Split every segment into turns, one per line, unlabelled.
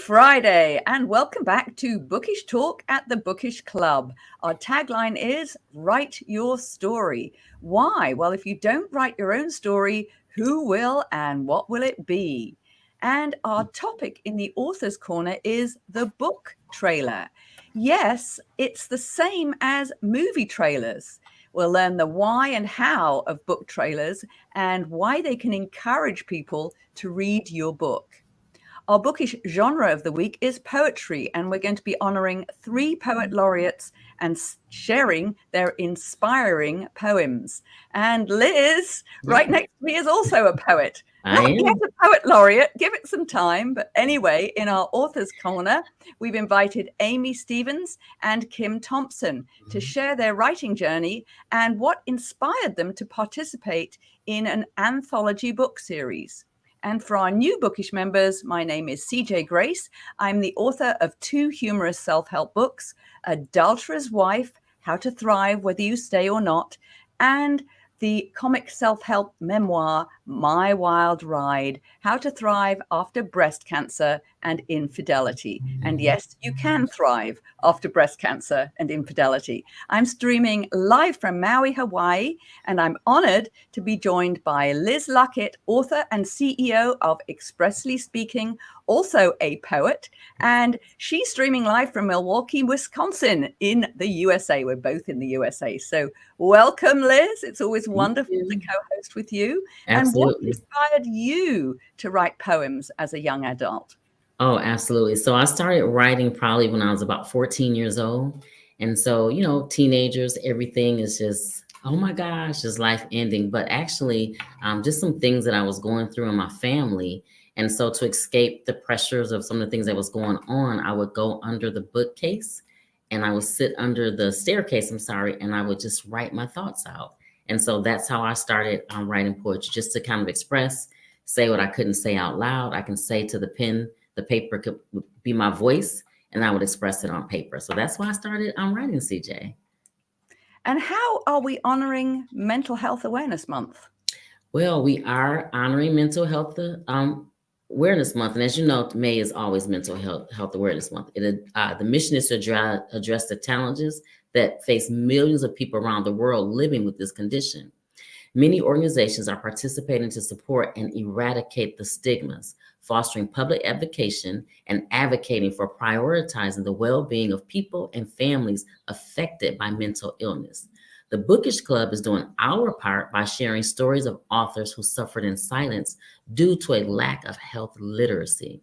Friday, and welcome back to Bookish Talk at the Bookish Club. Our tagline is Write Your Story. Why? Well, if you don't write your own story, who will and what will it be? And our topic in the Author's Corner is the book trailer. Yes, it's the same as movie trailers. We'll learn the why and how of book trailers and why they can encourage people to read your book. Our bookish genre of the week is poetry, and we're going to be honoring 3 poet laureates and sharing their inspiring poems. And Liz, right next to me, is also a poet. Not yet a poet laureate, give it some time. But anyway, in our Author's Corner, we've invited Amy Stevens and Kim Thompson to share their writing journey and what inspired them to participate in an anthology book series. And for our new Bookish members, my name is CJ Grace. I'm the author of 2 humorous self-help books, Adulterer's Wife, How to Thrive Whether You Stay or Not, and the comic self-help memoir, My Wild Ride, How to Thrive After Breast Cancer and Infidelity. And yes, you can thrive after breast cancer and infidelity. I'm streaming live from Maui, Hawaii, and I'm honored to be joined by Liz Luckett, author and CEO of Expressly Speaking, also a poet, and she's streaming live from Milwaukee, Wisconsin in the USA. We're both in the USA. So welcome, Liz. It's always wonderful to co-host with you.
Absolutely.
And what inspired you to write poems as a young adult?
Oh, absolutely. So I started writing probably when I was about 14 years old. And so, you know, teenagers, everything is just, oh my gosh, just life ending. But actually, just some things that I was going through in my family. And so to escape the pressures of some of the things that was going on, I would go under the bookcase and I would sit under the staircase, and I would just write my thoughts out. And so that's how I started writing poetry, just to kind of express, say what I couldn't say out loud. I can say to the pen, the paper could be my voice, and I would express it on paper. So that's why I started writing, CJ.
And how are we honoring Mental Health Awareness Month?
Well, we are honoring Mental Health Awareness Month. And as you know, May is always Mental Health Awareness Month. The mission is to address the challenges that face millions of people around the world living with this condition. Many organizations are participating to support and eradicate the stigmas, fostering public advocacy and advocating for prioritizing the well-being of people and families affected by mental illness. The Bookish Club is doing our part by sharing stories of authors who suffered in silence due to a lack of health literacy.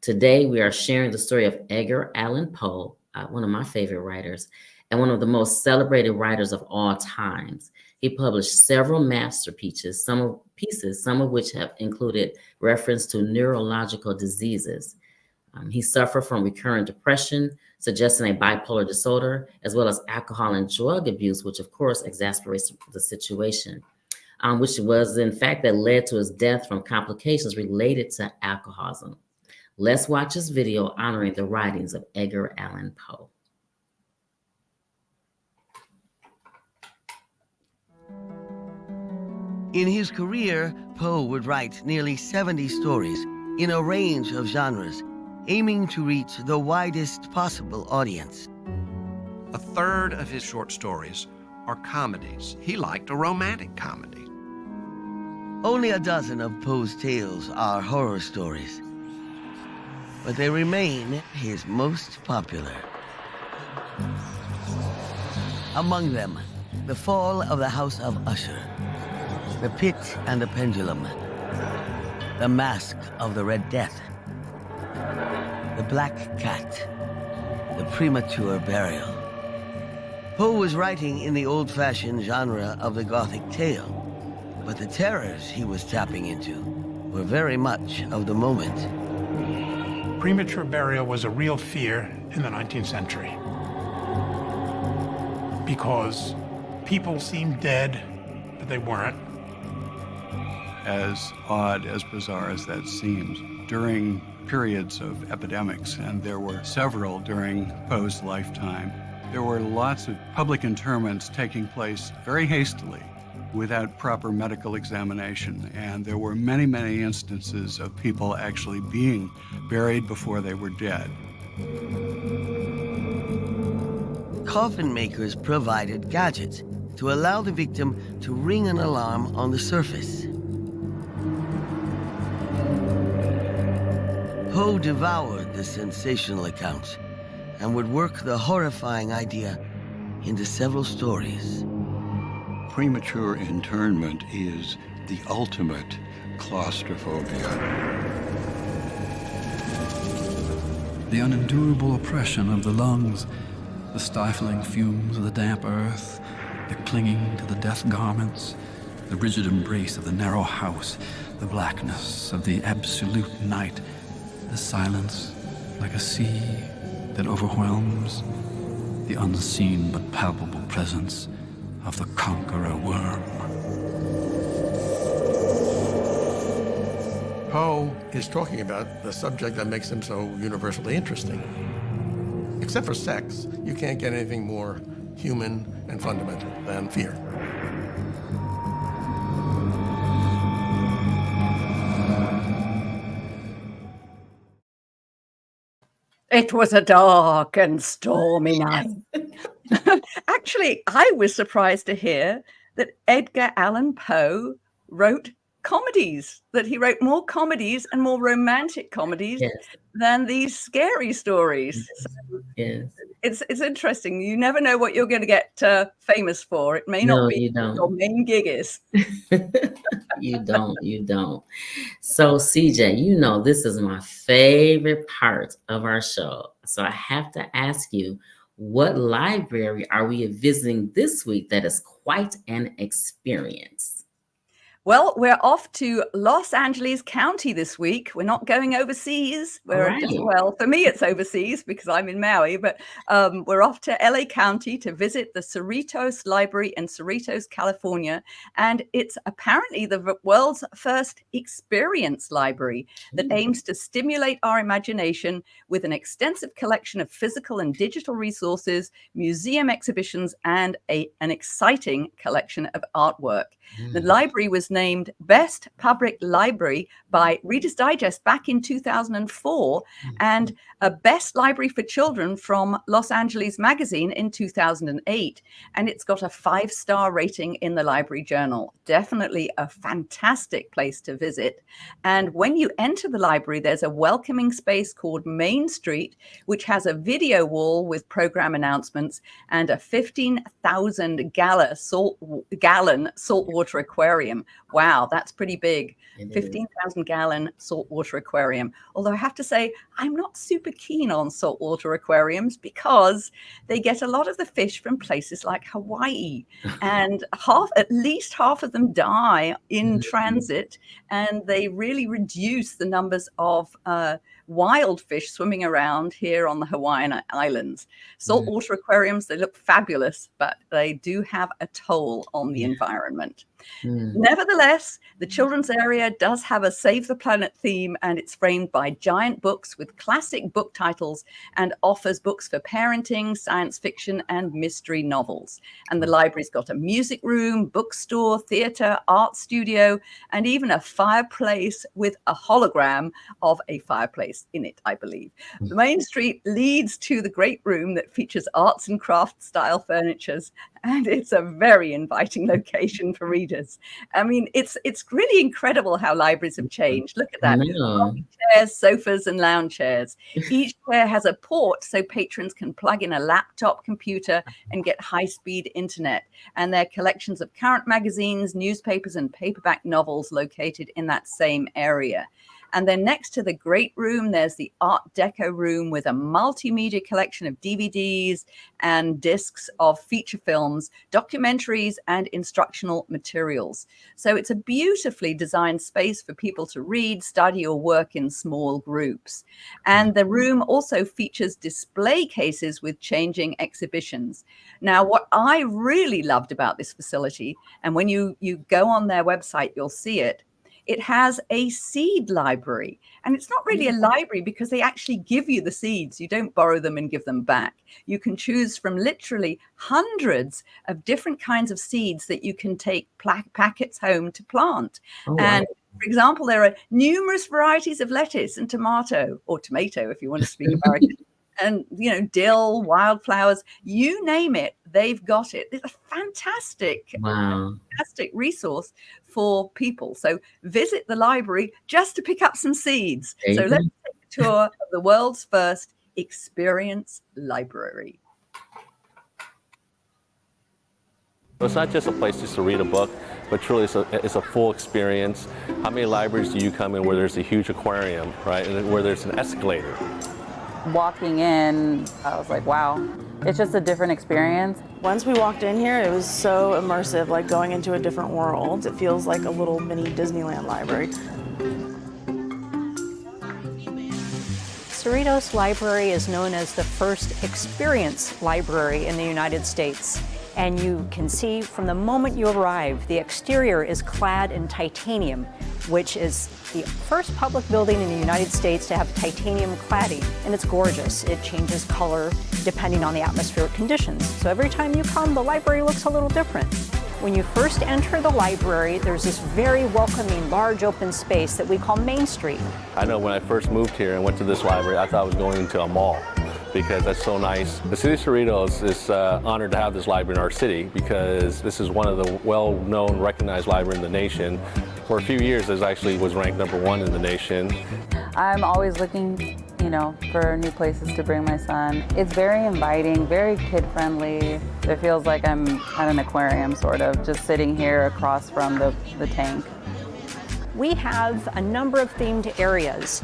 Today, we are sharing the story of Edgar Allan Poe, one of my favorite writers, and one of the most celebrated writers of all times. He published several masterpieces, some of which have included reference to neurological diseases. He suffered from recurrent depression, suggesting a bipolar disorder, as well as alcohol and drug abuse, which of course exacerbates the situation, which was in fact that led to his death from complications related to alcoholism. Let's watch this video honoring the writings of Edgar Allan Poe.
In his career, Poe would write nearly 70 stories in a range of genres, aiming to reach the widest possible audience.
A third of his short stories are comedies. He liked a romantic comedy.
Only a dozen of Poe's tales are horror stories, but they remain his most popular. Among them, The Fall of the House of Usher, The Pit and the Pendulum, The Mask of the Red Death, The Black Cat, The Premature Burial. Poe was writing in the old-fashioned genre of the Gothic tale, but the terrors he was tapping into were very much of the moment.
Premature burial was a real fear in the 19th century because people seemed dead, but they weren't.
As odd, as bizarre as that seems, during periods of epidemics, and there were several during Poe's lifetime, there were lots of public interments taking place very hastily. without proper medical examination. And there were many, many instances of people actually being buried before they were dead.
Coffin makers provided gadgets to allow the victim to ring an alarm on the surface. Poe devoured the sensational accounts and would work the horrifying idea into several stories.
Premature internment is the ultimate claustrophobia.
The unendurable oppression of the lungs, the stifling fumes of the damp earth, the clinging to the death garments, the rigid embrace of the narrow house, the blackness of the absolute night, the silence like a sea that overwhelms, the unseen but palpable presence of the conqueror worm.
Poe is talking about the subject that makes him so universally interesting. Except for sex, you can't get anything more human and fundamental than fear.
It was a dark and stormy night. Actually, I was surprised to hear that Edgar Allan Poe wrote comedies, that he wrote more comedies and more romantic comedies
Yes.
than these scary stories. So
Yes.
it's interesting. You never know what you're going to get famous for. It may
No,
not be
you don't.
your main gig is.
You don't. So CJ, you know this is my favorite part of our show. So I have to ask you, what library are we visiting this week that is quite an experience?
Well, we're off to Los Angeles County this week. We're not going overseas.
Right.
Well, for me, it's overseas because I'm in Maui, but we're off to LA County to visit the Cerritos Library in Cerritos, California. And it's apparently the world's first experience library that aims to stimulate our imagination with an extensive collection of physical and digital resources, museum exhibitions, and an exciting collection of artwork. The library was named Best Public Library by Reader's Digest back in 2004 and a Best Library for Children from Los Angeles Magazine in 2008. And it's got a 5-star rating in the Library Journal. Definitely a fantastic place to visit. And when you enter the library, there's a welcoming space called Main Street, which has a video wall with program announcements and a 15,000 gallon saltwater aquarium. Wow, that's pretty big. 15,000 gallon saltwater aquarium. Although I have to say, I'm not super keen on saltwater aquariums because they get a lot of the fish from places like Hawaii, and at least half of them die in transit, and they really reduce the numbers of wild fish swimming around here on the Hawaiian Islands. Saltwater aquariums, they look fabulous, but they do have a toll on the environment. Nevertheless, the children's area does have a Save the Planet theme, and it's framed by giant books with classic book titles and offers books for parenting, science fiction, and mystery novels. And the library's got a music room, bookstore, theater, art studio, and even a fireplace with a hologram of a fireplace in it, I believe. The Main Street leads to the great room that features arts and crafts style furnitures, and it's a very inviting location for readers. I mean, it's really incredible how libraries have changed. Look at that. Chairs, sofas, and lounge chairs. Each chair has a port so patrons can plug in a laptop computer and get high-speed internet. And there are collections of current magazines, newspapers, and paperback novels located in that same area. And then next to the great room, there's the Art Deco room with a multimedia collection of DVDs and discs of feature films, documentaries, and instructional materials. So it's a beautifully designed space for people to read, study, or work in small groups. And the room also features display cases with changing exhibitions. Now, what I really loved about this facility, and when you go on their website, you'll see it, it has a seed library. And it's not really a library because they actually give you the seeds. You don't borrow them and give them back. You can choose from literally hundreds of different kinds of seeds that you can take packets home to plant.
Oh,
And
wow.
for example, there are numerous varieties of lettuce and tomato, or tomato if you want to speak American, and dill, wildflowers, you name it, they've got it. It's a fantastic
Wow.
resource for people. So visit the library just to pick up some seeds.
There
So
you
let's
go.
take a tour of the world's first experience library.
It's not just a place just to read a book, but truly it's a full experience. How many libraries do you come in where there's a huge aquarium, right, and where there's an escalator?
Walking in, I was like, wow, it's just a different experience.
Once we walked in here, it was so immersive, like going into a different world. It feels like a little mini Disneyland library.
Cerritos Library is known as the first experience library in the United States. And you can see from the moment you arrive, the exterior is clad in titanium, which is the first public building in the United States to have titanium cladding. And it's gorgeous. It changes color depending on the atmospheric conditions. So every time you come, the library looks a little different. When you first enter the library, there's this very welcoming, large open space that we call Main Street.
I know when I first moved here and went to this library, I thought I was going into a mall, because that's so nice. The city of Cerritos is honored to have this library in our city because this is one of the well-known, recognized libraries in the nation. For a few years, it actually was ranked #1 in the nation.
I'm always looking, for new places to bring my son. It's very inviting, very kid-friendly. It feels like I'm at an aquarium, sort of, just sitting here across from the tank.
We have a number of themed areas.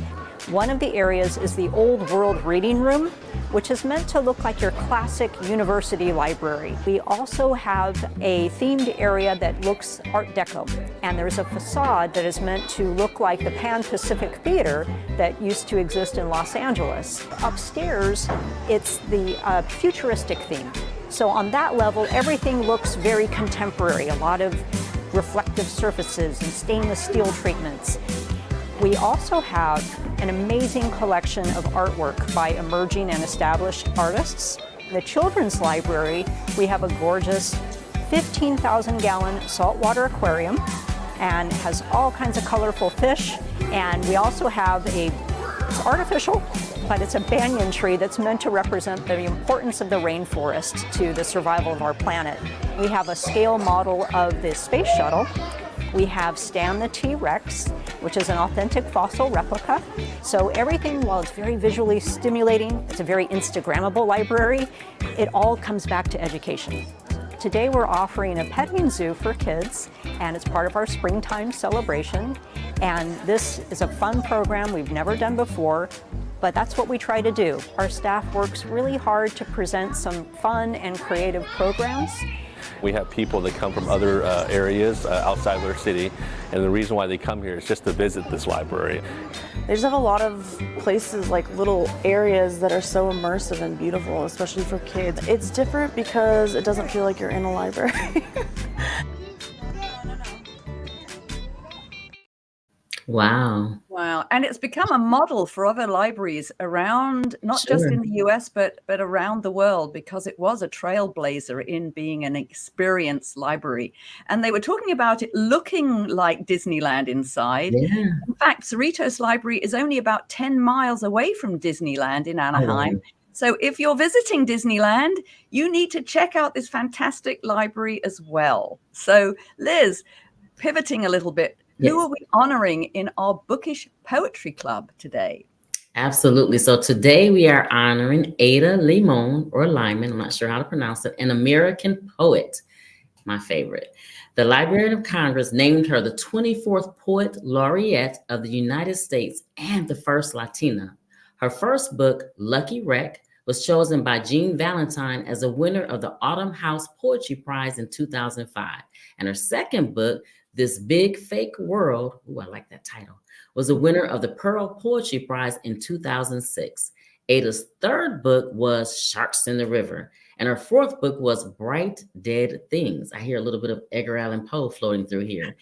One of the areas is the Old World Reading Room, which is meant to look like your classic university library. We also have a themed area that looks Art Deco, and there's a facade that is meant to look like the Pan Pacific Theater that used to exist in Los Angeles. Upstairs, it's the futuristic theme. So on that level, everything looks very contemporary, a lot of reflective surfaces and stainless steel treatments. We also have an amazing collection of artwork by emerging and established artists. In the children's library, we have a gorgeous 15,000-gallon saltwater aquarium and has all kinds of colorful fish. And we also have it's artificial, but it's a banyan tree that's meant to represent the importance of the rainforest to the survival of our planet. We have a scale model of the space shuttle. We have Stan the T-Rex, which is an authentic fossil replica. So everything, while it's very visually stimulating, it's a very Instagrammable library, it all comes back to education. Today we're offering a petting zoo for kids, and it's part of our springtime celebration. And this is a fun program we've never done before, but that's what we try to do. Our staff works really hard to present some fun and creative programs.
We have people that come from other areas outside of their city, and the reason why they come here is just to visit this library.
They just have a lot of places, like little areas that are so immersive and beautiful, especially for kids. It's different because it doesn't feel like you're in a library.
Wow.
Wow. And it's become a model for other libraries around, not just in the US, but around the world, because it was a trailblazer in being an experience library. And they were talking about it looking like Disneyland inside.
Yeah.
In fact, Cerritos Library is only about 10 miles away from Disneyland in Anaheim.
wow.
So if you're visiting Disneyland, you need to check out this fantastic library as well. So Liz, pivoting a little bit,
Yes.
who are we honoring in our Bookish Poetry Club today?
Absolutely. So today we are honoring Ada Limon, or Lyman, I'm not sure how to pronounce it, an American poet, my favorite. The Library of Congress named her the 24th Poet Laureate of the United States and the first Latina. Her first book, Lucky Wreck, was chosen by Jean Valentine as a winner of the Autumn House Poetry Prize in 2005. And her second book, This Big Fake World, ooh, I like that title, was a winner of the Pearl Poetry Prize in 2006. Ada's third book was Sharks in the River, And her fourth book was Bright Dead Things. I hear a little bit of Edgar Allan Poe floating through here.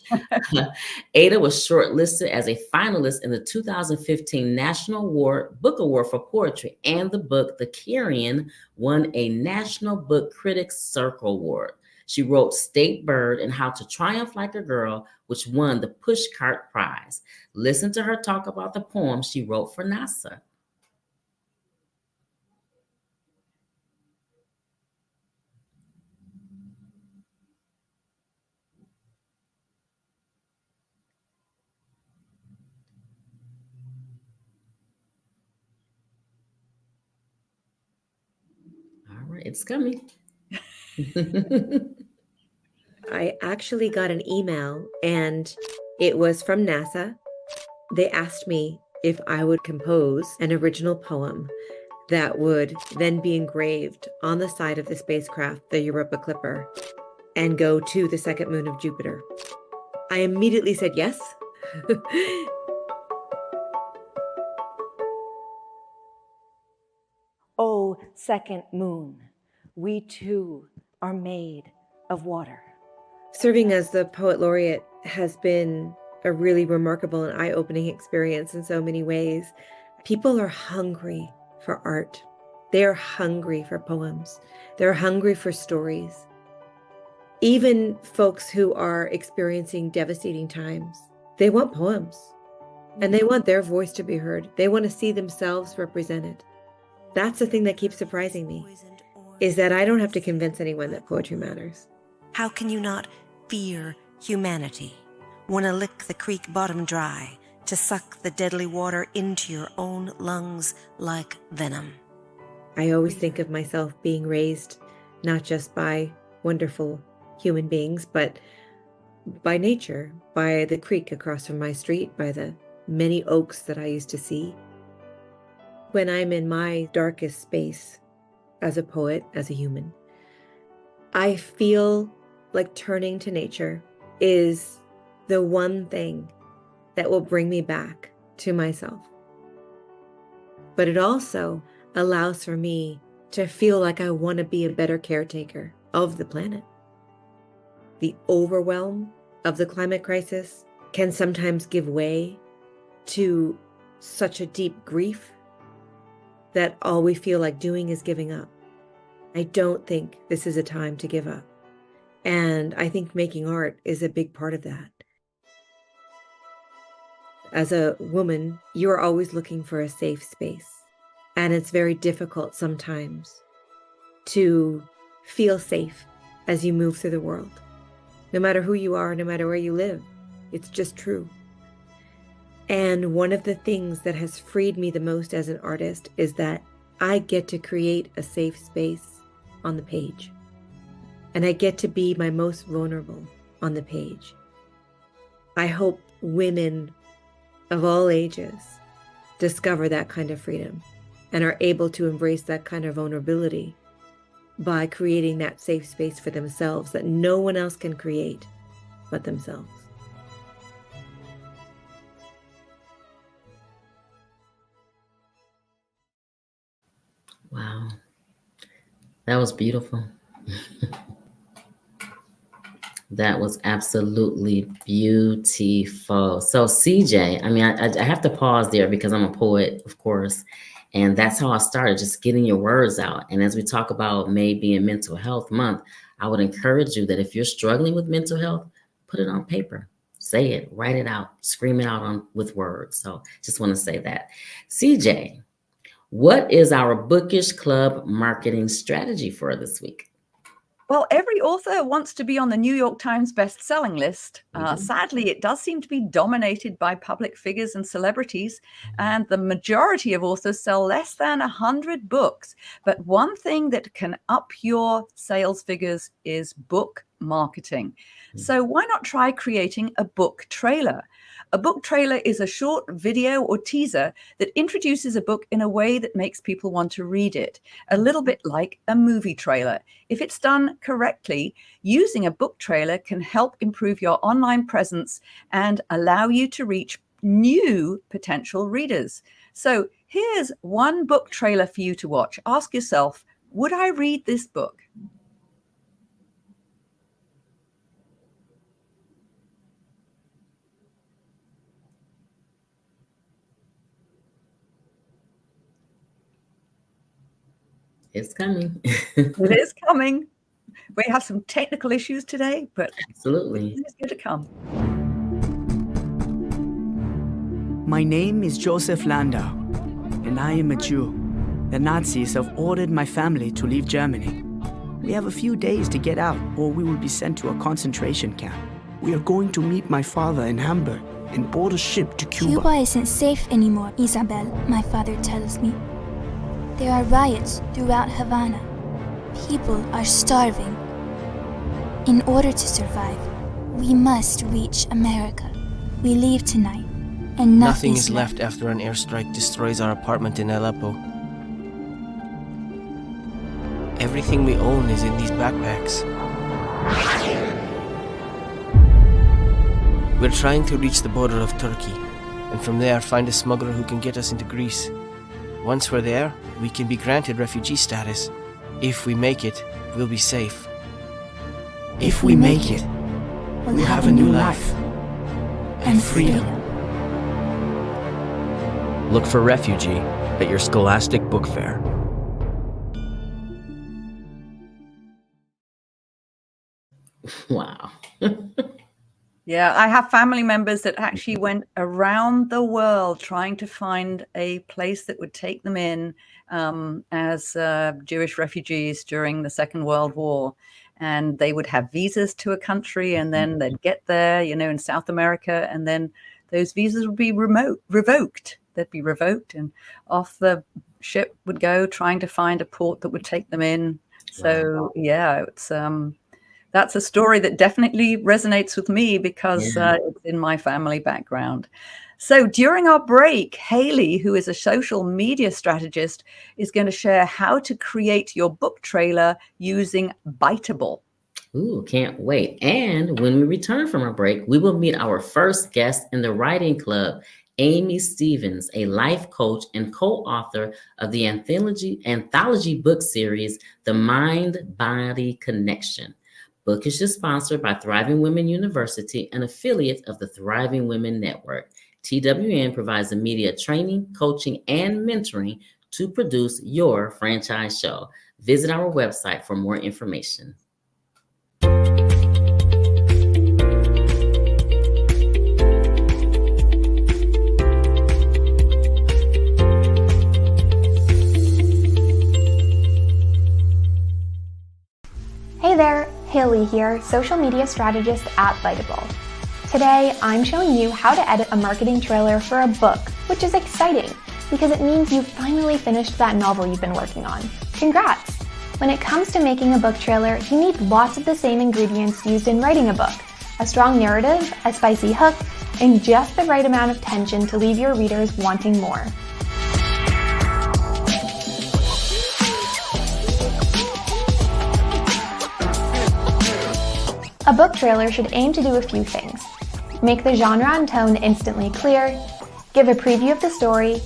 Ada was shortlisted as a finalist in the 2015 National Book Award for Poetry, and the book, The Carrion, won a National Book Critics Circle Award. She wrote State Bird and How to Triumph Like a Girl, which won the Pushcart Prize. Listen to her talk about the poem she wrote for NASA. All right, it's coming.
I actually got an email, and it was from NASA. They asked me if I would compose an original poem that would then be engraved on the side of the spacecraft, the Europa Clipper, and go to the second moon of Jupiter. I immediately said yes.
Oh, second moon, we too are made of water.
Serving as the poet laureate has been a really remarkable and eye-opening experience in so many ways. People are hungry for art. They are hungry for poems. They're hungry for stories. Even folks who are experiencing devastating times, they want poems, and they want their voice to be heard. They want to see themselves represented. That's the thing that keeps surprising me, is that I don't have to convince anyone that poetry matters.
How can you not fear humanity? Want to lick the creek bottom dry, to suck the deadly water into your own lungs like venom.
I always think of myself being raised not just by wonderful human beings, but by nature, by the creek across from my street, by the many oaks that I used to see. When I'm in my darkest space as a poet, as a human, I feel like turning to nature is the one thing that will bring me back to myself. But it also allows for me to feel like I want to be a better caretaker of the planet. The overwhelm of the climate crisis can sometimes give way to such a deep grief that all we feel like doing is giving up. I don't think this is a time to give up. And I think making art is a big part of that. As a woman, you are always looking for a safe space. And it's very difficult sometimes to feel safe as you move through the world. No matter who you are, no matter where you live, it's just true. And one of the things that has freed me the most as an artist is that I get to create a safe space on the page. And I get to be my most vulnerable on the page. I hope women of all ages discover that kind of freedom and are able to embrace that kind of vulnerability by creating that safe space for themselves that no one else can create but themselves.
Wow. That was beautiful. That was absolutely beautiful. So CJ, I mean, I have to pause there because I'm a poet, of course, and that's how I started, just getting your words out. And as we talk about May being Mental Health Month, I would encourage you that if you're struggling with mental health, put it on paper, say it, write it out, scream it out with words. So just want to say that. CJ, what is our Bookish Club marketing strategy for this week?
Well, every author wants to be on the New York Times best-selling list. Sadly, it does seem to be dominated by public figures and celebrities, and the majority of authors sell less than 100 books. But one thing that can up your sales figures is book marketing. So why not try creating a book trailer? A book trailer is a short video or teaser that introduces a book in a way that makes people want to read it, a little bit like a movie trailer. If it's done correctly, using a book trailer can help improve your online presence and allow you to reach new potential readers. So here's one book trailer for you to watch. Ask yourself, would I read this book?
It's coming.
It is coming. We have some technical issues today, but
Absolutely.
it's good to come.
My name is Joseph Landau, and I am a Jew. The Nazis have ordered my family to leave Germany. We have a few days to get out, or we will be sent to a concentration camp. We are going to meet my father in Hamburg and board a ship to Cuba.
Cuba isn't safe anymore, Isabel, my father tells me. There are riots throughout Havana. People are starving. In order to survive, we must reach America. We leave tonight, and
nothing is left after an airstrike destroys our apartment in Aleppo. Everything we own is in these backpacks. We're trying to reach the border of Turkey, and from there find a smuggler who can get us into Greece. Once we're there, we can be granted refugee status. If we make it, we'll be safe.
If we make it, we'll have a new life and freedom.
Look for Refugee at your Scholastic Book Fair.
Wow.
Yeah, I have family members that actually went around the world trying to find a place that would take them in as Jewish refugees during the Second World War. And they would have visas to a country, and then they'd get there, in South America, and then those visas would be revoked. They'd be revoked, and off the ship would go trying to find a port that would take them in. So, yeah, it's that's a story that definitely resonates with me because it's in my family background. So during our break, Haley, who is a social media strategist, is going to share how to create your book trailer using Biteable.
Ooh, can't wait. And when we return from our break, we will meet our first guest in the writing club, Amy Stevens, a life coach and co-author of the anthology book series, The Mind-Body Connection. Bookish is sponsored by Thriving Women University, an affiliate of the Thriving Women Network. TWN provides the media training, coaching, and mentoring to produce your franchise show. Visit our website for more information.
Hey there, Haley here, social media strategist at Biteable. Today, I'm showing you how to edit a marketing trailer for a book, which is exciting because it means you've finally finished that novel you've been working on. Congrats! When it comes to making a book trailer, you need lots of the same ingredients used in writing a book: a strong narrative, a spicy hook, and just the right amount of tension to leave your readers wanting more. A book trailer should aim to do a few things: make the genre and tone instantly clear, give a preview of the story,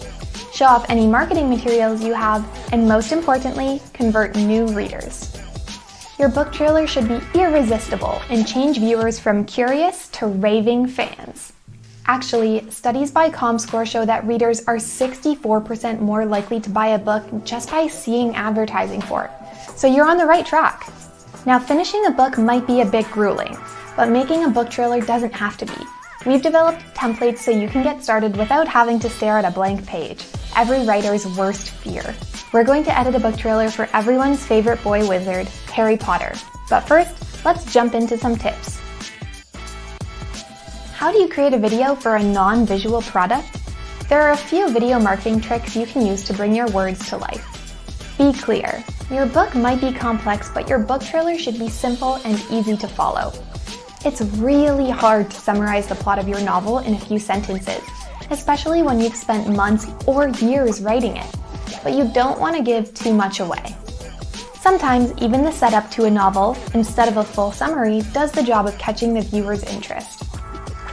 show off any marketing materials you have, and most importantly, convert new readers. Your book trailer should be irresistible and change viewers from curious to raving fans. Actually, studies by ComScore show that readers are 64% more likely to buy a book just by seeing advertising for it. So you're on the right track. Now, finishing a book might be a bit grueling, but making a book trailer doesn't have to be. We've developed templates so you can get started without having to stare at a blank page, every writer's worst fear. We're going to edit a book trailer for everyone's favorite boy wizard, Harry Potter. But first, let's jump into some tips. How do you create a video for a non-visual product? There are a few video marketing tricks you can use to bring your words to life. Be clear. Your book might be complex, but your book trailer should be simple and easy to follow. It's really hard to summarize the plot of your novel in a few sentences, especially when you've spent months or years writing it, but you don't want to give too much away. Sometimes even the setup to a novel, instead of a full summary, does the job of catching the viewer's interest.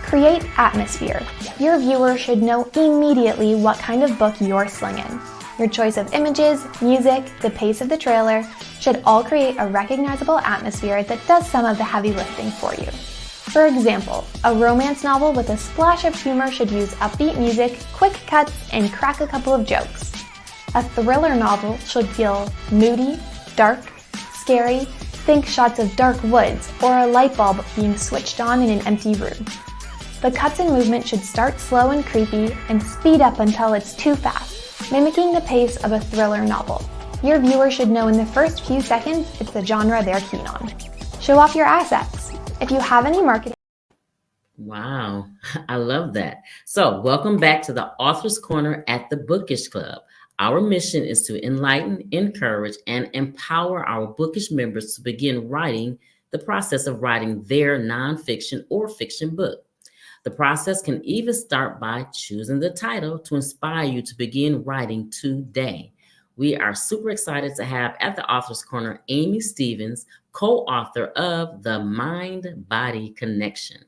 Create atmosphere. Your viewer should know immediately what kind of book you're slinging. Your choice of images, music, the pace of the trailer should all create a recognizable atmosphere that does some of the heavy lifting for you. For example, a romance novel with a splash of humor should use upbeat music, quick cuts, and crack a couple of jokes. A thriller novel should feel moody, dark, scary. Think shots of dark woods or a light bulb being switched on in an empty room. The cuts and movement should start slow and creepy and speed up until it's too fast, mimicking the pace of a thriller novel. Your viewer should know in the first few seconds it's the genre they're keen on. Show off your assets. If you have any marketing.
Wow, I love that. So welcome back to the Author's Corner at the Bookish Club. Our mission is to enlighten, encourage, and empower our Bookish members to begin writing the process of writing their nonfiction or fiction book. The process can even start by choosing the title to inspire you to begin writing today. We are super excited to have at the Author's Corner Amy Stevens, co-author of The Mind-Body Connection.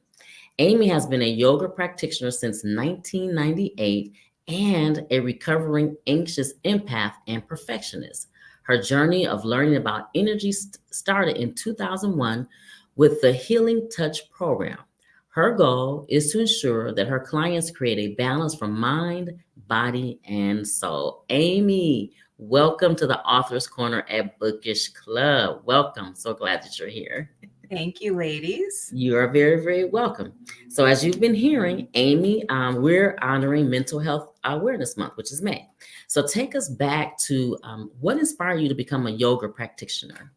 Amy has been a yoga practitioner since 1998 and a recovering anxious empath and perfectionist. Her journey of learning about energy started in 2001 with the Healing Touch program. Her goal is to ensure that her clients create a balance from mind, body, and soul. Amy, welcome to the Author's Corner at Bookish Club. Welcome. So glad that you're here.
Thank you, ladies.
You are very, very welcome. So as you've been hearing, Amy, we're honoring Mental Health Awareness Month, which is May. So take us back to what inspired you to become a yoga practitioner?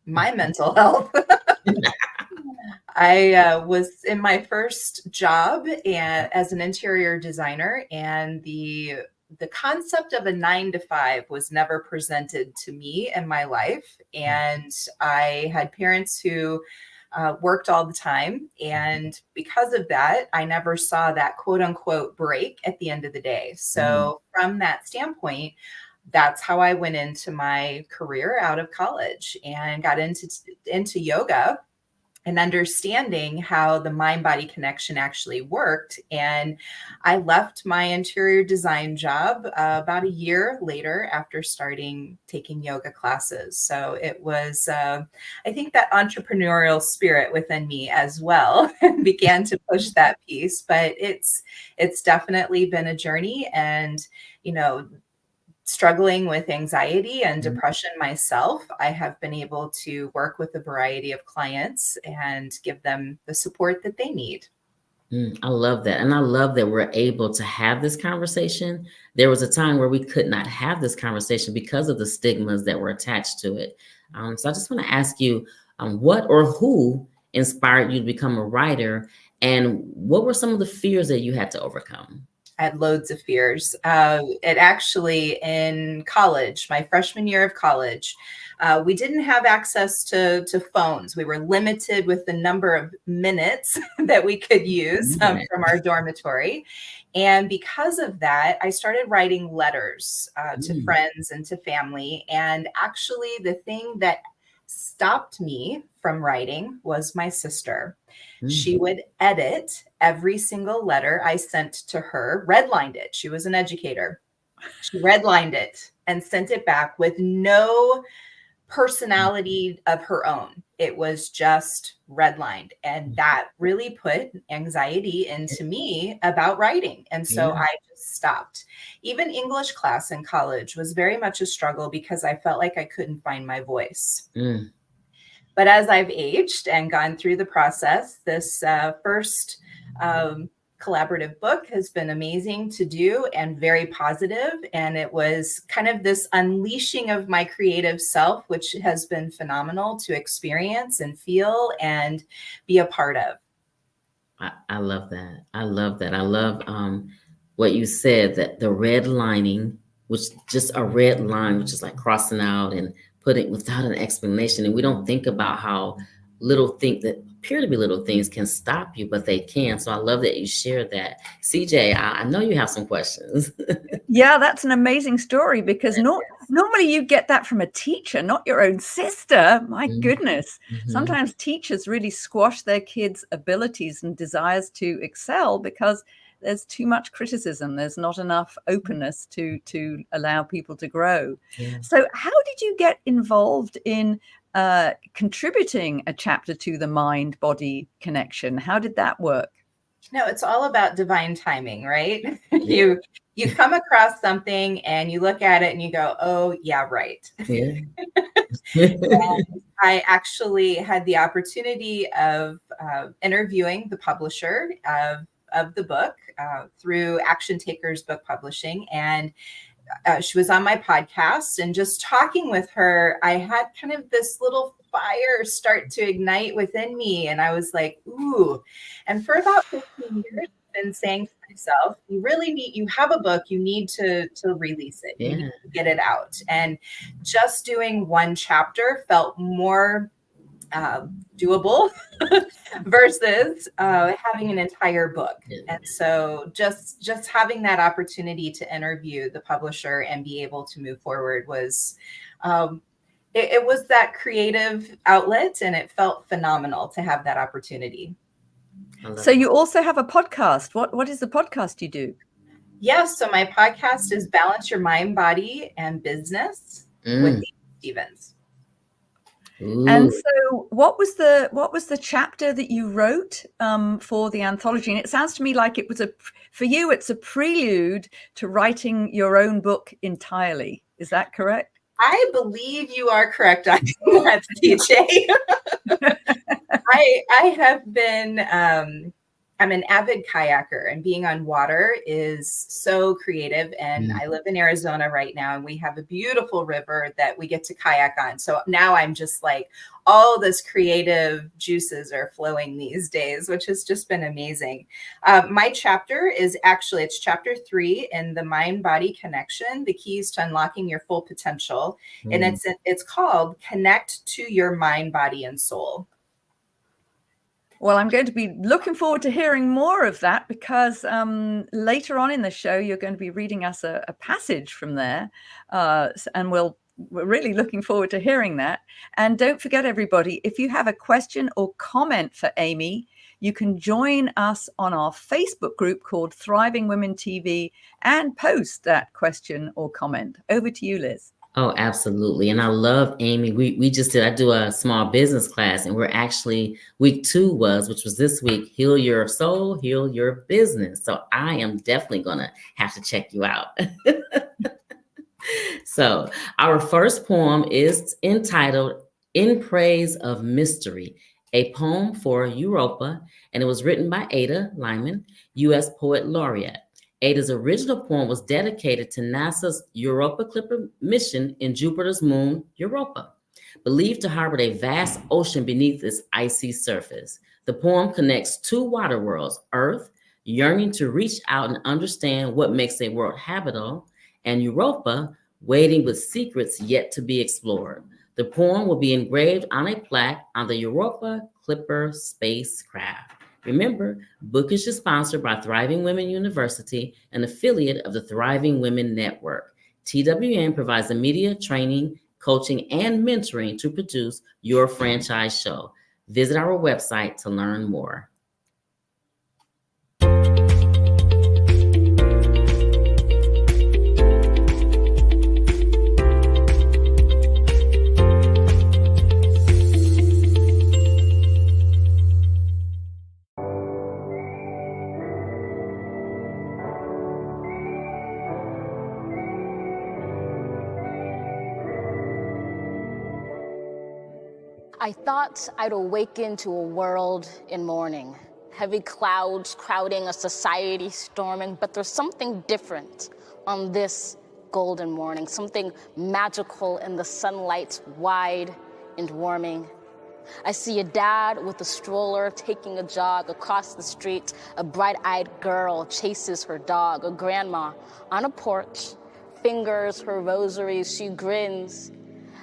My mental health. I was in my first job as an interior designer, and the concept of a 9-to-5 was never presented to me in my life. And I had parents who worked all the time. And because of that, I never saw that quote unquote break at the end of the day. So from that standpoint, that's how I went into my career out of college and got into yoga and understanding how the mind-body connection actually worked. And I left my interior design job about a year later after starting taking yoga classes. So it was, I think, that entrepreneurial spirit within me as well began to push that piece. But it's definitely been a journey, and, you know, struggling with anxiety and depression myself, I have been able to work with a variety of clients and give them the support that they need.
I love that. And I love that we're able to have this conversation. There was a time where we could not have this conversation because of the stigmas that were attached to it. So I just want to ask you, what or who inspired you to become a writer, and what were some of the fears that you had to overcome?
I had loads of fears. It actually, in college, my freshman year of college, we didn't have access to phones. We were limited with the number of minutes that we could use from our dormitory. And because of that, I started writing letters to friends and to family. And actually, the thing that stopped me from writing was my sister. She would edit every single letter I sent to her, redlined it. She was an educator. She redlined it and sent it back with no personality of her own. It was just redlined. And that really put anxiety into me about writing. And so I just stopped. Even English class in college was very much a struggle because I felt like I couldn't find my voice. But as I've aged and gone through the process, this first collaborative book has been amazing to do and very positive. And it was kind of this unleashing of my creative self, which has been phenomenal to experience and feel and be a part of.
I love that. I love that. I love what you said, that the redlining, which just a red line, which is like crossing out and putting without an explanation. And we don't think about how little things that appear to be little things can stop you, but they can. So I love that you shared that. CJ, I know you have some questions.
Yeah, that's an amazing story, because normally you get that from a teacher, not your own sister. My goodness. Sometimes teachers really squash their kids' abilities and desires to excel because there's too much criticism. There's not enough openness to allow people to grow.
Yeah.
So how did you get involved in contributing a chapter to the mind-body connection? How did that work?
No, it's all about divine timing, right? you come across something and you look at it and you go, oh yeah, right.
Yeah.
And I actually had the opportunity of interviewing the publisher of the book through Action Takers Book Publishing, and she was on my podcast, and just talking with her, I had kind of this little fire start to ignite within me. And I was like, ooh. And for about 15 years, I've been saying to myself, you have a book, you need to release it. You need to get it out. And just doing one chapter felt more doable versus having an entire book. And so just having that opportunity to interview the publisher and be able to move forward was it was that creative outlet, and it felt phenomenal to have that opportunity.
So you also have a podcast. What is the podcast you do?
Yes, so my podcast is Balance Your Mind, Body, and Business with Dee Stevens.
Ooh.
And so what was the chapter that you wrote for the anthology? And it sounds to me like it was for you, it's a prelude to writing your own book entirely. Is that correct?
I believe you are correct on that, DJ. I have been, I'm an avid kayaker, and being on water is so creative. And I live in Arizona right now, and we have a beautiful river that we get to kayak on. So now I'm just like, all this creative juices are flowing these days, which has just been amazing. My chapter is actually, it's chapter 3 in the mind-body connection, the keys to unlocking your full potential. And it's called Connect to Your Mind, Body, and Soul.
Well, I'm going to be looking forward to hearing more of that, because later on in the show, you're going to be reading us a passage from there. And we're really looking forward to hearing that. And don't forget, everybody, if you have a question or comment for Amy, you can join us on our Facebook group called Thriving Women TV and post that question or comment. Over to you, Liz.
Oh, absolutely. And I love Amy. I do a small business class, and we're actually, week 2 which was this week, Heal Your Soul, Heal Your Business. So I am definitely going to have to check you out. So our first poem is entitled In Praise of Mystery, a poem for Europa, and it was written by Ada Lyman, U.S. Poet Laureate. Ada's original poem was dedicated to NASA's Europa Clipper mission in Jupiter's moon, Europa, believed to harbor a vast ocean beneath its icy surface. The poem connects 2 water worlds, Earth, yearning to reach out and understand what makes a world habitable, and Europa, waiting with secrets yet to be explored. The poem will be engraved on a plaque on the Europa Clipper spacecraft. Remember, Bookish is sponsored by Thriving Women University, an affiliate of the Thriving Women Network. TWN provides the media, training, coaching, and mentoring to produce your franchise show. Visit our website to learn more.
I thought I'd awaken to a world in mourning, heavy clouds crowding a society storming, but there's something different on this golden morning, something magical in the sunlight, wide and warming. I see a dad with a stroller taking a jog across the street. A bright-eyed girl chases her dog. A grandma on a porch fingers her rosaries. She grins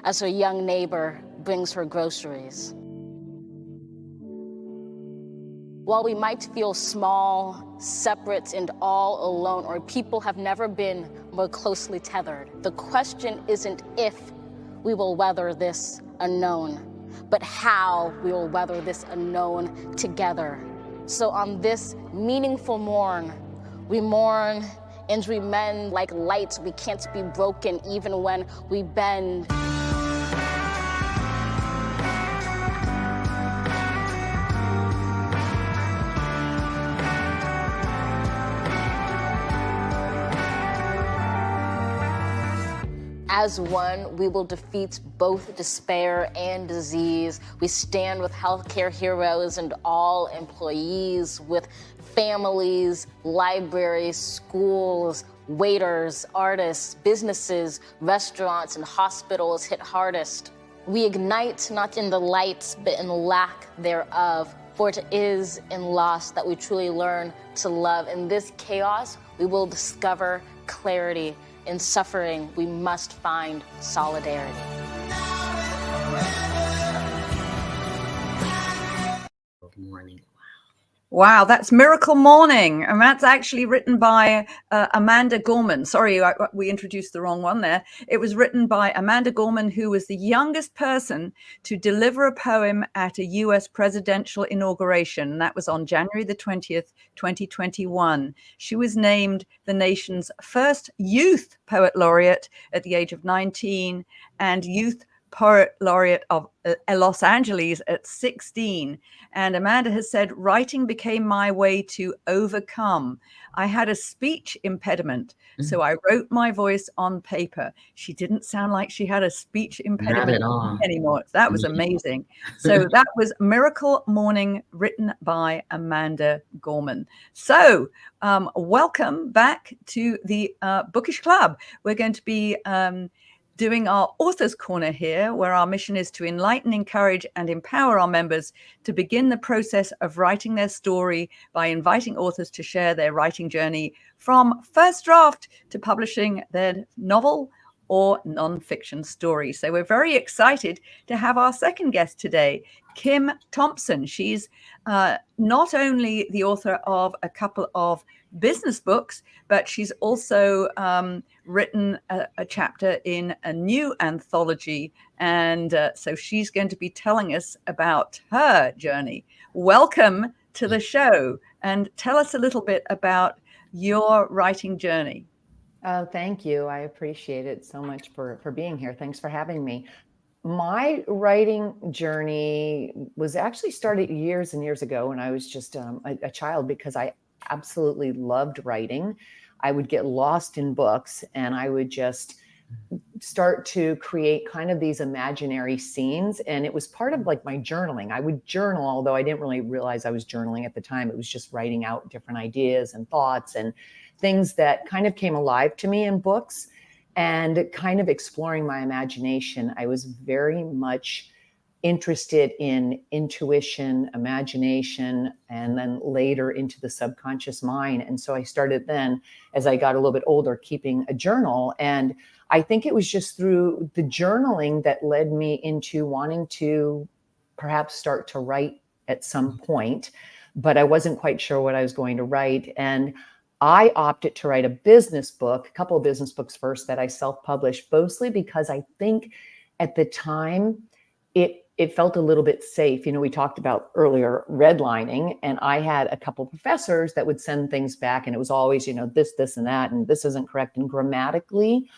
as her young neighbor brings her groceries. While we might feel small, separate, and all alone, or people have never been more closely tethered, the question isn't if we will weather this unknown, but how we will weather this unknown together. So on this meaningful morn, We mourn and we mend like lights. We can't be broken even when we bend. As one, we will defeat both despair and disease. We stand with healthcare heroes and all employees, with families, libraries, schools, waiters, artists, businesses, restaurants, and hospitals hit hardest. We ignite not in the light, but in lack thereof. For it is in loss that we truly learn to love. In this chaos, we will discover clarity. In suffering, we must find solidarity.
Morning.
Wow, that's Miracle Morning. And that's actually written by Amanda Gorman. Sorry, we introduced the wrong one there. It was written by Amanda Gorman, who was the youngest person to deliver a poem at a US presidential inauguration. That was on January the 20th, 2021. She was named the nation's first youth poet laureate at the age of 19 and youth poet laureate of Los Angeles at 16. And Amanda has said, writing became my way to overcome. I had a speech impediment, so I wrote my voice on paper. She didn't sound like she had a speech impediment
Not at all.
anymore. That was amazing. So that was Miracle Morning, written by Amanda Gorman. So welcome back to the Bookish Club. We're going to be doing our Author's Corner here, where our mission is to enlighten, encourage, and empower our members to begin the process of writing their story by inviting authors to share their writing journey from first draft to publishing their novel or nonfiction story. So we're very excited to have our second guest today, Kim Thompson. She's not only the author of a couple of business books, but she's also written a chapter in a new anthology. And so she's going to be telling us about her journey. Welcome to the show, and tell us a little bit about your writing journey.
Oh, thank you. I appreciate it so much for being here. Thanks for having me. My writing journey was actually started years and years ago when I was just a child, because I absolutely loved writing. I would get lost in books and I would just start to create kind of these imaginary scenes. And it was part of like my journaling. I would journal, although I didn't really realize I was journaling at the time. It was just writing out different ideas and thoughts and things that kind of came alive to me in books, and kind of exploring my imagination. I was very much interested in intuition, imagination, and then later into the subconscious mind. And so I started then, as I got a little bit older, keeping a journal. And I think it was just through the journaling that led me into wanting to perhaps start to write at some point, but I wasn't quite sure what I was going to write. And I opted to write a business book, a couple of business books first that I self-published, mostly because I think at the time it felt a little bit safe. You know, we talked about earlier redlining, and I had a couple of professors that would send things back, and it was always, you know, this, and that, and this isn't correct. And grammatically,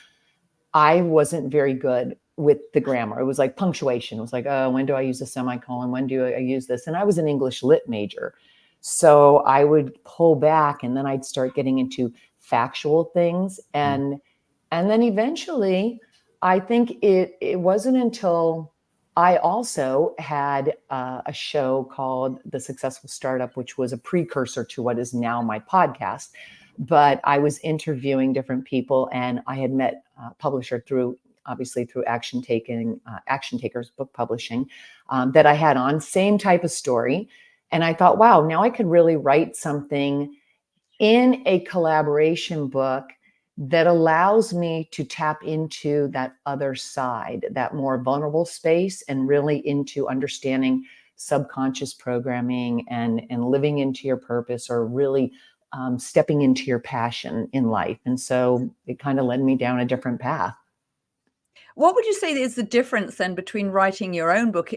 I wasn't very good with the grammar. It was like punctuation. It was like, oh, when do I use a semicolon? When do I use this? And I was an English lit major. So I would pull back, and then I'd start getting into factual things. And then eventually, I think it wasn't until I also had a show called The Successful Startup, which was a precursor to what is now my podcast. But I was interviewing different people, and I had met a publisher through Action Takers Book Publishing that I had on, same type of story. And I thought, wow, now I could really write something in a collaboration book that allows me to tap into that other side, that more vulnerable space, and really into understanding subconscious programming and living into your purpose, or really stepping into your passion in life. And so it kind of led me down a different path.
What would you say is the difference then between writing your own book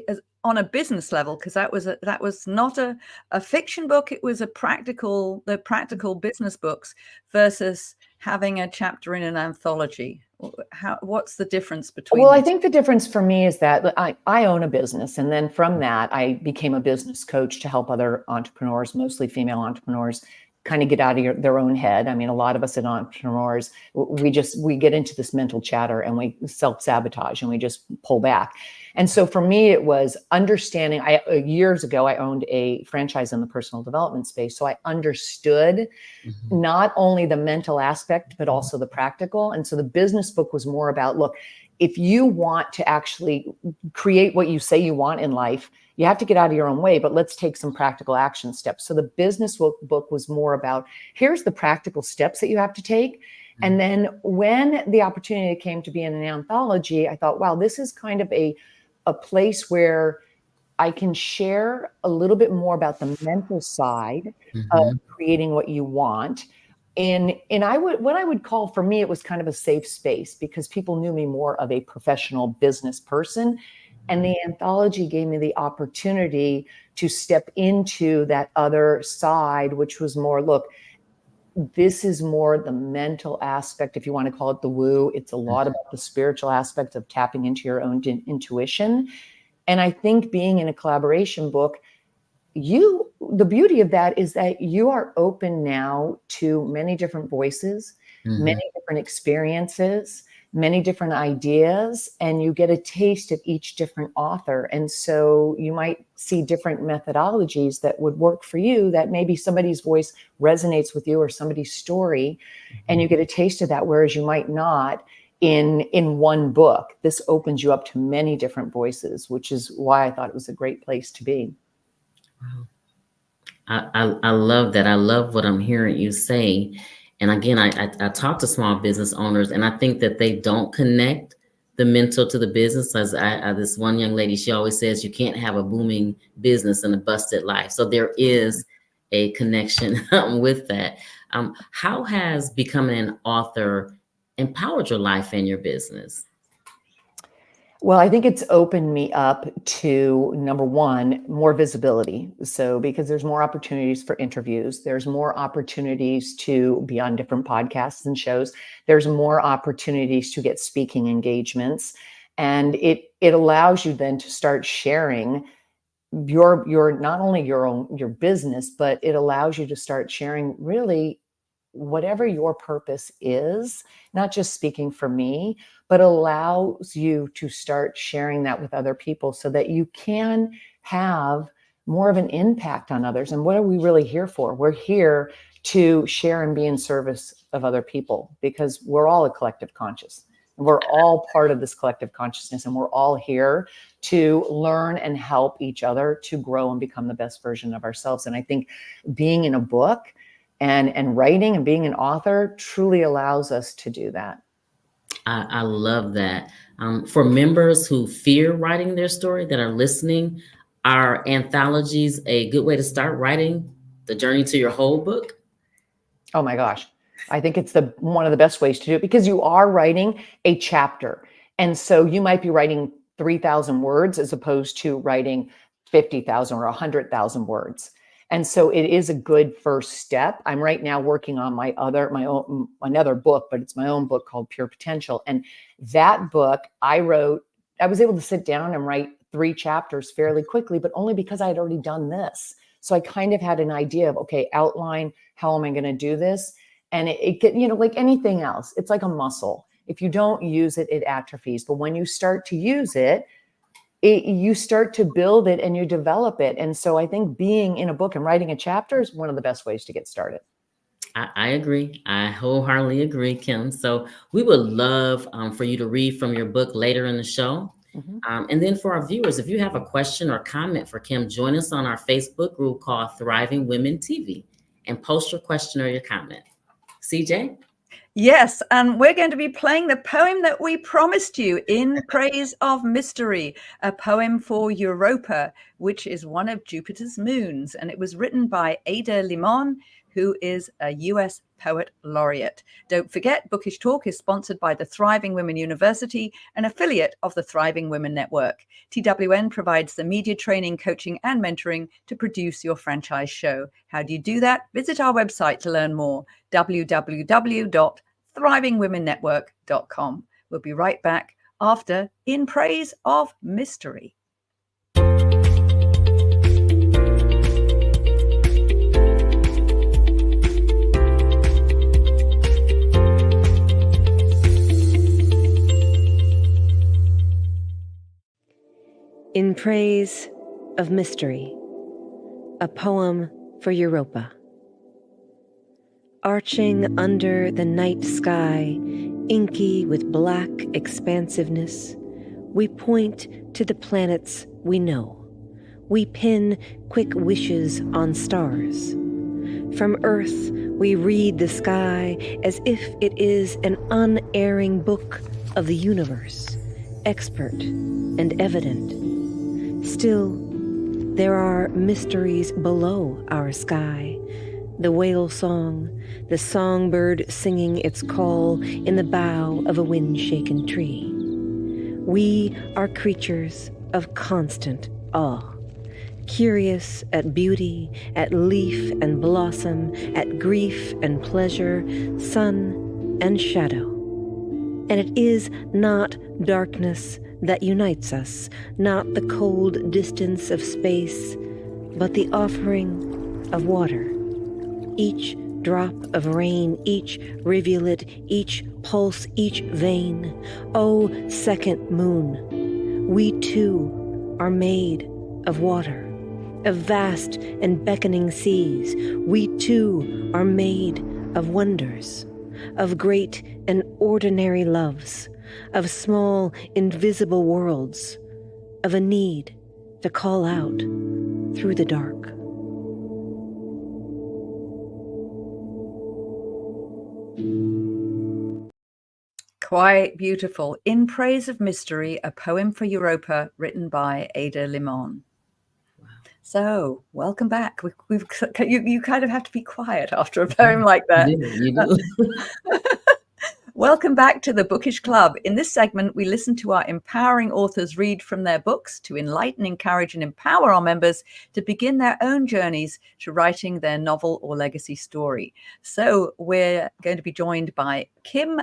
on a business level, because that was not a fiction book, it was the practical business books versus having a chapter in an anthology? What's the difference between
Well, I think the difference for me is that I own a business, and then from that I became a business coach to help other entrepreneurs, mostly female entrepreneurs, kind of get out of their own head. I mean, a lot of us as entrepreneurs, we get into this mental chatter and we self-sabotage and we just pull back. And so for me, it was understanding. Years ago, I owned a franchise in the personal development space. So I understood not only the mental aspect, but also the practical. And so the business book was more about, look, if you want to actually create what you say you want in life, you have to get out of your own way, but let's take some practical action steps. So the business book was more about, here's the practical steps that you have to take. And then when the opportunity came to be in an anthology, I thought, wow, this is kind of a place where I can share a little bit more about the mental side of creating what you want. And what I would call, for me, it was kind of a safe space because people knew me more of a professional business person. And the anthology gave me the opportunity to step into that other side, which was more, look, this is more the mental aspect, if you want to call it the woo. It's a lot about the spiritual aspect of tapping into your own intuition. And I think being in a collaboration book, the beauty of that is that you are open now to many different voices, many different experiences, many different ideas, and you get a taste of each different author. And so you might see different methodologies that would work for you, that maybe somebody's voice resonates with you or somebody's story, and you get a taste of that, whereas you might not in one book. This opens you up to many different voices, which is why I thought it was a great place to be.
I love that. I love what I'm hearing you say. And again, I talk to small business owners, and I think that they don't connect the mental to the business. As this one young lady, she always says, you can't have a booming business and a busted life. So there is a connection with that. How has becoming an author empowered your life and your business?
Well, I think it's opened me up to, number one, more visibility. So because there's more opportunities for interviews, there's more opportunities to be on different podcasts and shows, there's more opportunities to get speaking engagements. And it allows you then to start sharing your not only your business, but it allows you to start sharing really whatever your purpose is, not just speaking for me, but allows you to start sharing that with other people so that you can have more of an impact on others. And what are we really here for? We're here to share and be in service of other people, because we're all a collective conscious. And we're all part of this collective consciousness, and we're all here to learn and help each other to grow and become the best version of ourselves. And I think being in a book and writing and being an author truly allows us to do that.
I love that. For members who fear writing their story that are listening, are anthologies a good way to start writing the journey to your whole book?
Oh my gosh. I think it's one of the best ways to do it, because you are writing a chapter. And so you might be writing 3,000 words as opposed to writing 50,000 or 100,000 words. And so it is a good first step. I'm right now working on another book, but it's my own book called Pure Potential. And that book I was able to sit down and write 3 chapters fairly quickly, but only because I had already done this. So I kind of had an idea of, okay, outline, how am I going to do this? And it get, like anything else, it's like a muscle. If you don't use it, it atrophies. But when you start to use it, you start to build it and you develop it. And so I think being in a book and writing a chapter is one of the best ways to get started.
I agree. I wholeheartedly agree, Kim. So we would love for you to read from your book later in the show. And then for our viewers, if you have a question or comment for Kim, join us on our Facebook group called Thriving Women TV and post your question or your comment. CJ?
Yes, and we're going to be playing the poem that we promised you, In Praise of Mystery, a poem for Europa, which is one of Jupiter's moons. And it was written by Ada Limon, who is a US Poet Laureate. Don't forget, Bookish Talk is sponsored by the Thriving Women University, an affiliate of the Thriving Women Network. TWN provides the media training, coaching, and mentoring to produce your franchise show. How do you do that? Visit our website to learn more, www.thrivingwomennetwork.com. We'll be right back after In Praise of Mystery.
In Praise of Mystery, a poem for Europa. Arching under the night sky, inky with black expansiveness, we point to the planets we know. We pin quick wishes on stars. From Earth, we read the sky as if it is an unerring book of the universe, expert and evident. Still, there are mysteries below our sky. The whale song, the songbird singing its call in the bough of a wind-shaken tree. We are creatures of constant awe, curious at beauty, at leaf and blossom, at grief and pleasure, sun and shadow. And it is not darkness that unites us, not the cold distance of space, but the offering of water. Each drop of rain, each rivulet, each pulse, each vein. O second moon, we too are made of water, of vast and beckoning seas. We too are made of wonders, of great and ordinary loves, of small invisible worlds, of a need to call out through the dark.
Quite beautiful. In Praise of Mystery, a poem for Europa, written by Ada Limon. Wow. So, welcome back. You kind of have to be quiet after a poem like that.
You do.
Welcome back to the Bookish Club. In this segment, we listen to our empowering authors read from their books to enlighten, encourage, and empower our members to begin their own journeys to writing their novel or legacy story. So we're going to be joined by Kim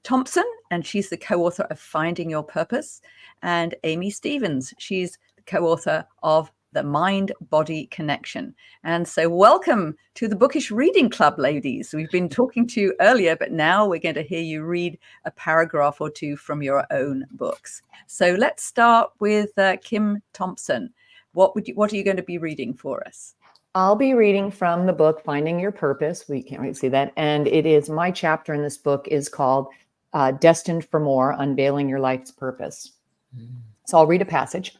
Thompson, and she's the co-author of Finding Your Purpose, and Amy Stevens. She's the co-author of The Mind-Body Connection. And so welcome to the Bookish Reading Club, ladies. We've been talking to you earlier, but now we're going to hear you read a paragraph or two from your own books. So let's start with Kim Thompson. What are you going to be reading for us?
I'll be reading from the book, Finding Your Purpose. We can't really see that. And it is, my chapter in this book is called Destined for More, Unveiling Your Life's Purpose. So I'll read a passage.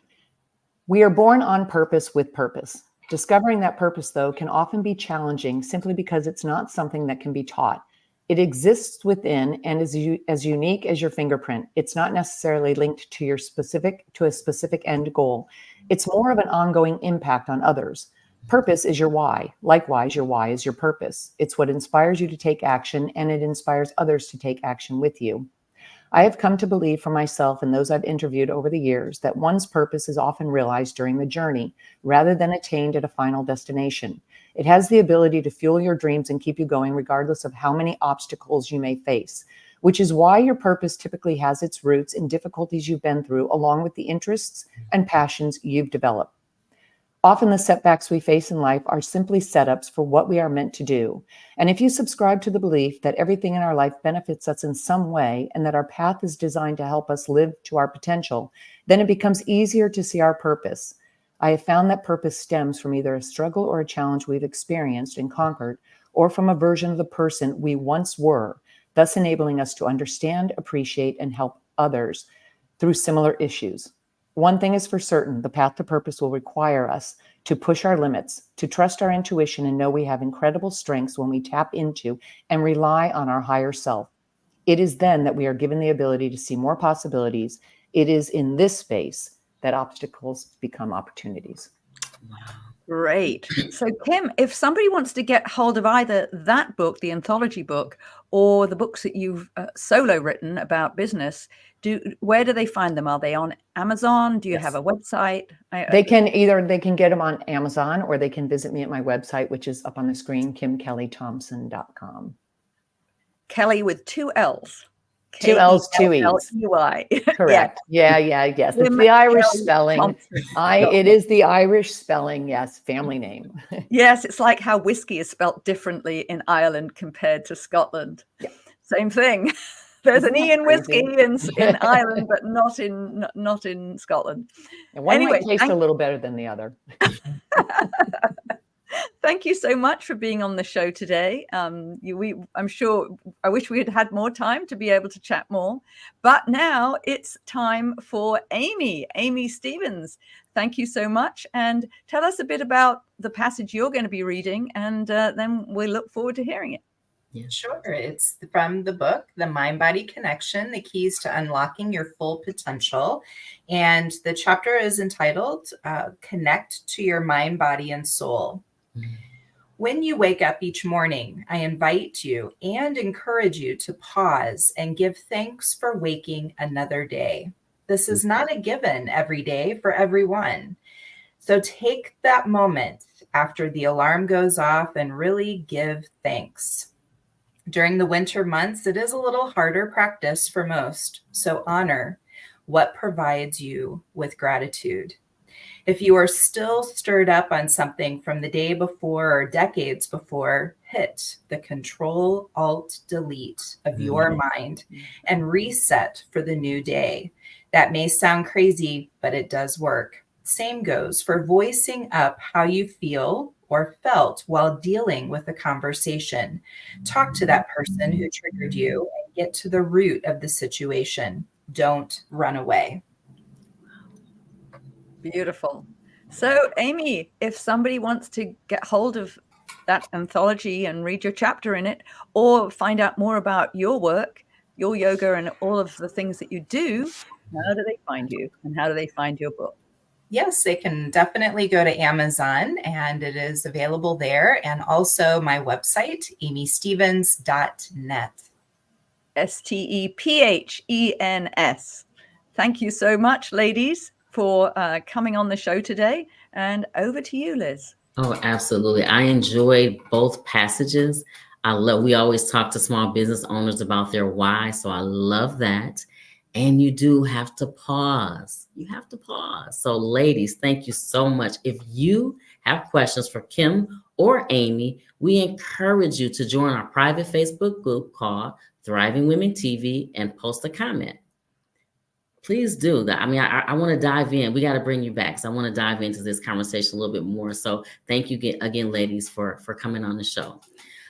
We are born on purpose with purpose. Discovering that purpose, though, can often be challenging simply because it's not something that can be taught. It exists within and is as unique as your fingerprint. It's not necessarily linked to a specific end goal. It's more of an ongoing impact on others. Purpose is your why. Likewise, your why is your purpose. It's what inspires you to take action, and it inspires others to take action with you. I have come to believe for myself and those I've interviewed over the years that one's purpose is often realized during the journey rather than attained at a final destination. It has the ability to fuel your dreams and keep you going regardless of how many obstacles you may face, which is why your purpose typically has its roots in difficulties you've been through, along with the interests and passions you've developed. Often the setbacks we face in life are simply setups for what we are meant to do. And if you subscribe to the belief that everything in our life benefits us in some way and that our path is designed to help us live to our potential, then it becomes easier to see our purpose. I have found that purpose stems from either a struggle or a challenge we've experienced and conquered, or from a version of the person we once were, thus enabling us to understand, appreciate, and help others through similar issues. One thing is for certain, the path to purpose will require us to push our limits, to trust our intuition and know we have incredible strengths when we tap into and rely on our higher self. It is then that we are given the ability to see more possibilities. It is in this space that obstacles become opportunities.
Great. So, Kim, if somebody wants to get hold of either that book, the anthology book, or the books that you've solo written about business, where do they find them? Are they on Amazon? Do you have a website?
They can get them on Amazon, or they can visit me at my website, which is up on the screen, kimkellythompson.com.
Kelly with 2 L's.
2 L's, 2 E's.
Kelley.
Correct. Yes. It's the Irish spelling. It is the Irish spelling, yes, family name.
Yes, it's like how whiskey is spelt differently in Ireland compared to Scotland.
Yeah.
Same thing. There's an E in whiskey in Ireland, but not in Scotland.
And one might taste a little better than the other.
Thank you so much for being on the show today. I'm sure I wish we had had more time to be able to chat more, but now it's time for Amy Stevens. Thank you so much. And tell us a bit about the passage you're going to be reading, and then we look forward to hearing it.
Yeah. Sure. It's from the book, The Mind-Body Connection, The Keys to Unlocking Your Full Potential. And the chapter is entitled Connect to Your Mind, Body, and Soul. When you wake up each morning, I invite you and encourage you to pause and give thanks for waking another day. This is not a given every day for everyone. So take that moment after the alarm goes off and really give thanks. During the winter months, it is a little harder practice for most. So honor what provides you with gratitude. If you are still stirred up on something from the day before or decades before, hit the Control-Alt-Delete of your mind and reset for the new day. That may sound crazy, but it does work. Same goes for voicing up how you feel or felt while dealing with a conversation. Talk to that person who triggered you and get to the root of the situation. Don't run away.
Beautiful. So, Amy, if somebody wants to get hold of that anthology and read your chapter in it, or find out more about your work, your yoga, and all of the things that you do, how do they find you, and how do they find your book?
Yes, they can definitely go to Amazon, and it is available there. And also my website, amystevens.net.
STEPHENS. Thank you so much, ladies, for coming on the show today. And over to you, Liz.
Oh, absolutely. I enjoyed both passages. We always talk to small business owners about their why. So I love that. And you do have to pause. You have to pause. So ladies, thank you so much. If you have questions for Kim or Amy, we encourage you to join our private Facebook group called Thriving Women TV and post a comment. Please do that. I mean, I want to dive in. We got to bring you back. So I want to dive into this conversation a little bit more. So thank you again, ladies, for coming on the show.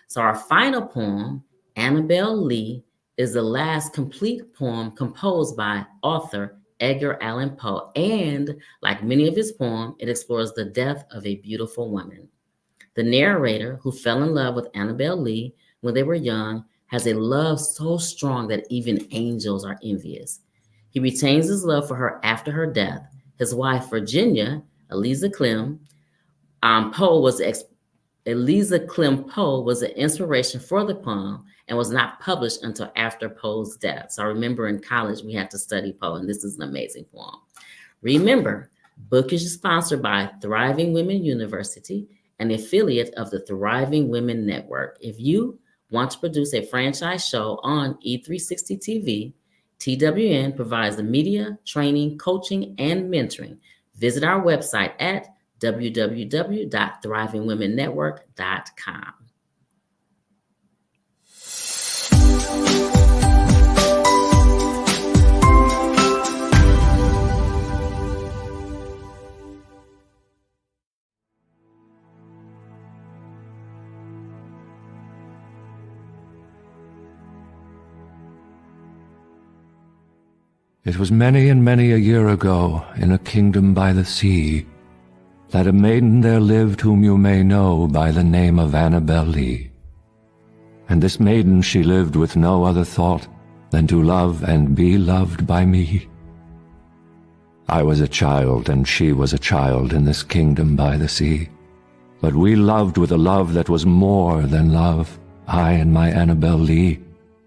So our final poem, Annabelle Lee, is the last complete poem composed by author Edgar Allan Poe. And like many of his poems, it explores the death of a beautiful woman. The narrator, who fell in love with Annabelle Lee when they were young, has a love so strong that even angels are envious. He retains his love for her after her death. His wife, Virginia, Eliza Clem Poe was the inspiration for the poem and was not published until after Poe's death. So I remember in college we had to study Poe, and this is an amazing poem. Remember, Bookish is sponsored by Thriving Women University, an affiliate of the Thriving Women Network. If you want to produce a franchise show on E360 TV, TWN provides the media, training, coaching, and mentoring. Visit our website at www.thrivingwomennetwork.com.
It was many and many a year ago, in a kingdom by the sea, that a maiden there lived whom you may know by the name of Annabel Lee. And this maiden she lived with no other thought than to love and be loved by me. I was a child, and she was a child in this kingdom by the sea. But we loved with a love that was more than love, I and my Annabel Lee,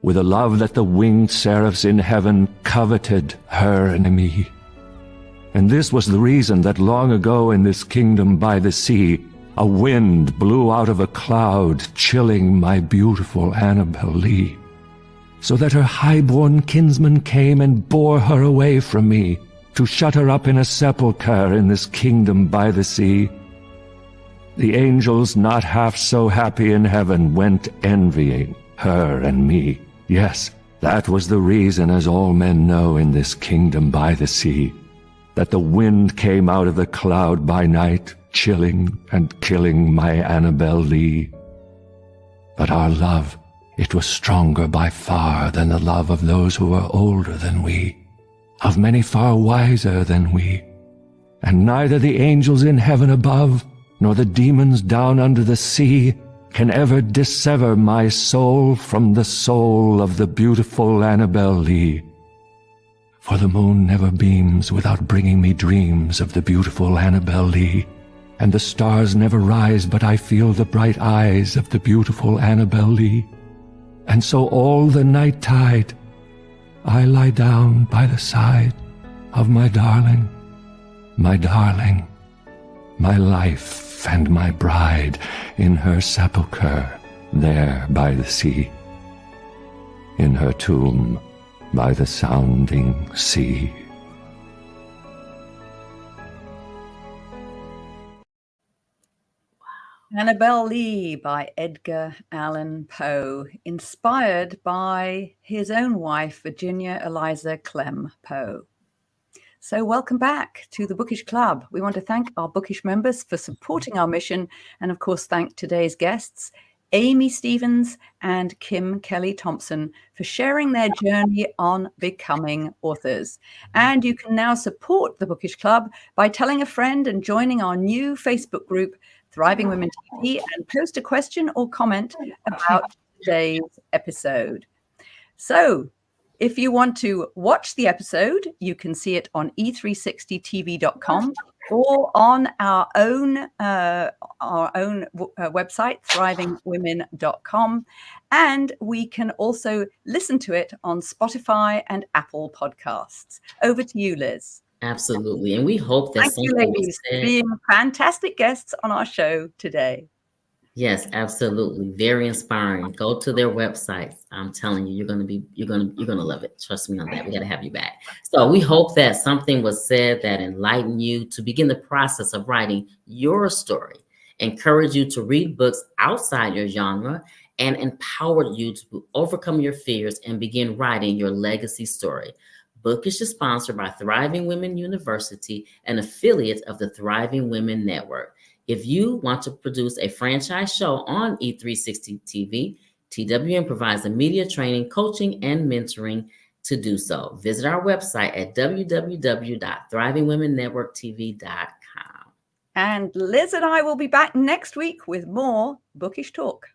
with a love that the winged seraphs in heaven coveted her and me. And this was the reason that long ago in this kingdom by the sea, a wind blew out of a cloud, chilling my beautiful Annabel Lee, so that her high-born kinsman came and bore her away from me, to shut her up in a sepulchre in this kingdom by the sea. The angels, not half so happy in heaven, went envying her and me. Yes, that was the reason, as all men know in this kingdom by the sea, that the wind came out of the cloud by night, chilling and killing my Annabel Lee. But our love, it was stronger by far than the love of those who were older than we, of many far wiser than we. And neither the angels in heaven above, nor the demons down under the sea, can ever dissever my soul from the soul of the beautiful Annabel Lee. For the moon never beams without bringing me dreams of the beautiful Annabel Lee, and the stars never rise but I feel the bright eyes of the beautiful Annabel Lee. And so all the night tide I lie down by the side of my darling, my life and my bride, in her sepulchre there by the sea, in her tomb by the sounding sea.
Annabel Lee by Edgar Allan Poe, inspired by his own wife, Virginia Eliza Clem Poe. So welcome back to the Bookish Club. We want to thank our Bookish members for supporting our mission, and of course thank today's guests, Amy Stevens and Kim Kelly Thompson, for sharing their journey on becoming authors. And you can now support the Bookish Club by telling a friend and joining our new Facebook group, Thriving Women TV, and post a question or comment about today's episode. So if you want to watch the episode, you can see it on e360tv.com or on our own website, thrivingwomen.com. And we can also listen to it on Spotify and Apple Podcasts. Over to you, Liz.
Absolutely. And we hope that
Thank you, ladies, for being fantastic guests on our show today.
Yes, absolutely. Very inspiring. Go to their websites. I'm telling you, you're gonna love it. Trust me on that. We gotta have you back. So we hope that something was said that enlightened you to begin the process of writing your story, encourage you to read books outside your genre, and empowered you to overcome your fears and begin writing your legacy story. Bookish is sponsored by Thriving Women University, an affiliate of the Thriving Women Network. If you want to produce a franchise show on E360 TV, TWN provides the media training, coaching, and mentoring to do so. Visit our website at www.thrivingwomennetworktv.com.
And Liz and I will be back next week with more Bookish Talk.